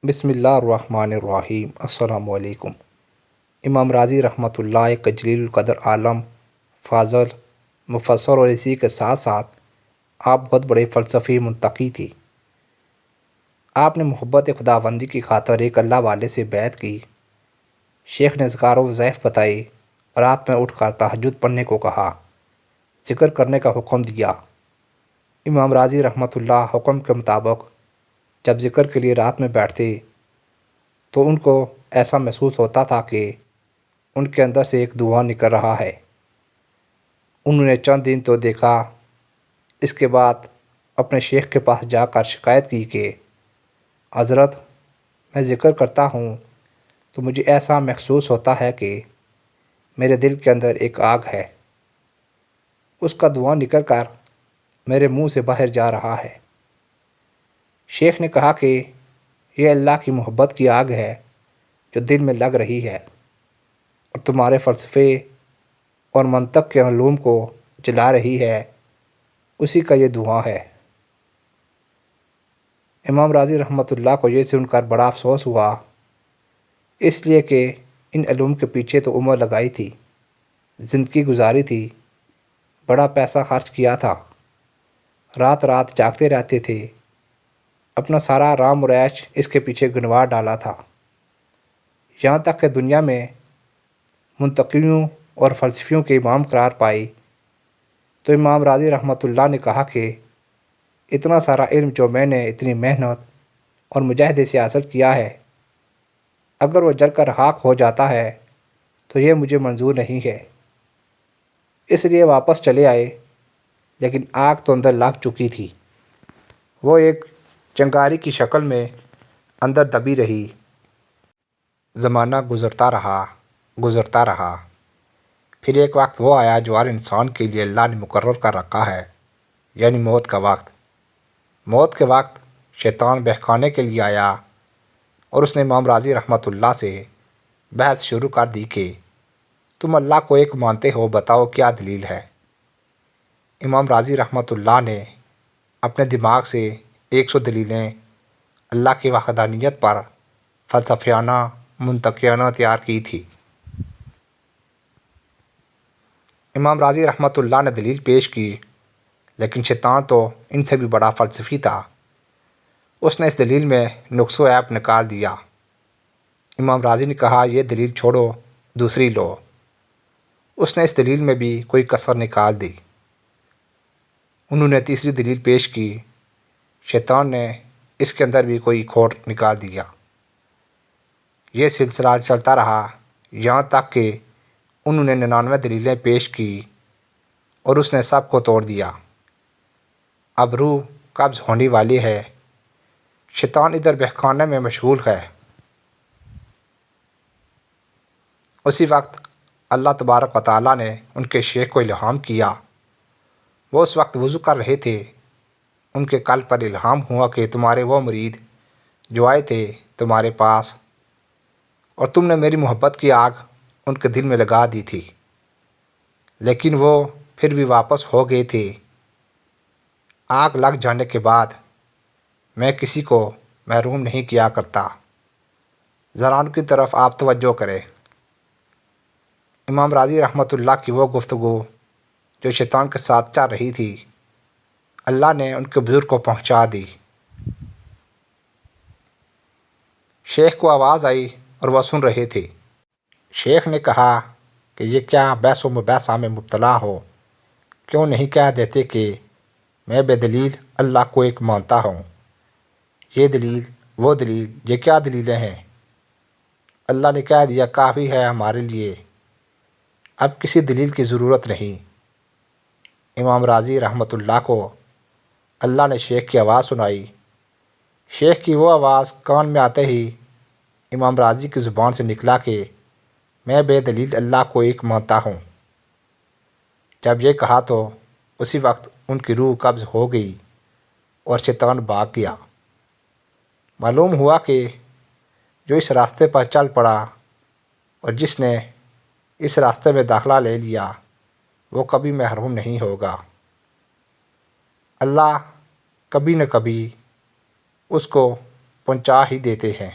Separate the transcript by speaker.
Speaker 1: بسم اللہ الرحمن الرحیم۔ السلام علیکم۔ امام راضی رحمۃ اللہ ایک جلیل القدر عالم، فاضل، مفسر اور اسی کے ساتھ ساتھ آپ بہت بڑے فلسفی منطقی تھی۔ آپ نے محبت خداوندی کی خاطر ایک اللہ والے سے بیعت کی۔ شیخ نے اذکار و وظائف بتائی، رات میں اٹھ کر تہجد پڑھنے کو کہا، ذکر کرنے کا حکم دیا۔ امام راضی رحمۃ اللہ حکم کے مطابق جب ذکر کے لیے رات میں بیٹھتے تو ان کو ایسا محسوس ہوتا تھا کہ ان کے اندر سے ایک دھواں نکل رہا ہے۔ انہوں نے چند دن تو دیکھا، اس کے بعد اپنے شیخ کے پاس جا کر شکایت کی کہ حضرت، میں ذکر کرتا ہوں تو مجھے ایسا محسوس ہوتا ہے کہ میرے دل کے اندر ایک آگ ہے، اس کا دھواں نکل کر میرے منہ سے باہر جا رہا ہے۔ شیخ نے کہا کہ یہ اللہ کی محبت کی آگ ہے جو دل میں لگ رہی ہے، اور تمہارے فلسفے اور منطق کے علوم کو جلا رہی ہے، اسی کا یہ دھواں ہے۔ امام راضی رحمۃ اللہ کو یہ سن کر بڑا افسوس ہوا، اس لیے کہ ان علوم کے پیچھے تو عمر لگائی تھی، زندگی گزاری تھی، بڑا پیسہ خرچ کیا تھا، رات رات جاگتے رہتے تھے، اپنا سارا رام و ریش اس کے پیچھے گنوا ڈالا تھا، یہاں تک کہ دنیا میں منطقیوں اور فلسفیوں کے امام قرار پائی تو امام راضی رحمۃ اللہ نے کہا کہ اتنا سارا علم جو میں نے اتنی محنت اور مجاہدے سے حاصل کیا ہے، اگر وہ جل کر راکھ ہو جاتا ہے تو یہ مجھے منظور نہیں ہے۔ اس لیے واپس چلے آئے، لیکن آگ تو اندر لگ چکی تھی، وہ ایک چنگاری کی شکل میں اندر دبی رہی۔ زمانہ گزرتا رہا، پھر ایک وقت وہ آیا جو ہر انسان کے لیے اللہ نے مقرر کر رکھا ہے، یعنی موت کا وقت۔ موت کے وقت شیطان بہکانے کے لیے آیا اور اس نے امام راضی رحمۃ اللہ سے بحث شروع کر دی کہ تم اللہ کو ایک مانتے ہو، بتاؤ کیا دلیل ہے۔ امام راضی رحمۃ اللہ نے اپنے دماغ سے 100 دلیلیں اللہ کی وحدانیت پر فلسفیانہ منطقیانہ تیار کی تھی۔ امام راضی رحمۃ اللہ نے دلیل پیش کی، لیکن شیطان تو ان سے بھی بڑا فلسفی تھا، اس نے اس دلیل میں نقص و عیب نکال دیا۔ امام راضی نے کہا، یہ دلیل چھوڑو، دوسری لو۔ اس نے اس دلیل میں بھی کوئی کسر نکال دی۔ انہوں نے تیسری دلیل پیش کی، شیطان نے اس کے اندر بھی کوئی کھوٹ نکال دیا۔ یہ سلسلہ چلتا رہا، یہاں تک کہ انہوں نے 99 دلیلیں پیش کی اور اس نے سب کو توڑ دیا۔ اب روح قبض ہونے والی ہے، شیطان ادھر بہکانے میں مشغول ہے۔ اسی وقت اللہ تبارک و تعالیٰ نے ان کے شیخ کو الہام کیا۔ وہ اس وقت وضو کر رہے تھے، ان کے قلب پر الہام ہوا کہ تمہارے وہ مرید جو آئے تھے تمہارے پاس اور تم نے میری محبت کی آگ ان کے دل میں لگا دی تھی، لیکن وہ پھر بھی واپس ہو گئے تھے۔ آگ لگ جانے کے بعد میں کسی کو محروم نہیں کیا کرتا، ذرا ان کی طرف آپ توجہ کریں۔ امام راضی رحمۃ اللہ کی وہ گفتگو جو شیطان کے ساتھ چل رہی تھی، اللہ نے ان کے بزرگ کو پہنچا دی۔ شیخ کو آواز آئی اور وہ سن رہے تھے۔ شیخ نے کہا کہ یہ کیا بحث و مباحثہ میں مبتلا ہو، کیوں نہیں کہہ دیتے کہ میں بے دلیل اللہ کو ایک مانتا ہوں، یہ دلیل وہ دلیل، یہ کیا دلیلیں ہیں؟ اللہ نے کہہ دیا کافی ہے ہمارے لیے، اب کسی دلیل کی ضرورت نہیں۔ امام راضی رحمۃ اللہ کو اللہ نے شیخ کی آواز سنائی۔ شیخ کی وہ آواز کان میں آتے ہی امام راضی کی زبان سے نکلا کہ میں بے دلیل اللہ کو ایک مانتا ہوں۔ جب یہ کہا تو اسی وقت ان کی روح قبض ہو گئی اور شیطان بھاگ گیا۔ معلوم ہوا کہ جو اس راستے پر چل پڑا اور جس نے اس راستے میں داخلہ لے لیا، وہ کبھی محروم نہیں ہوگا۔ اللہ کبھی نہ کبھی اس کو پہنچا ہی دیتے ہیں۔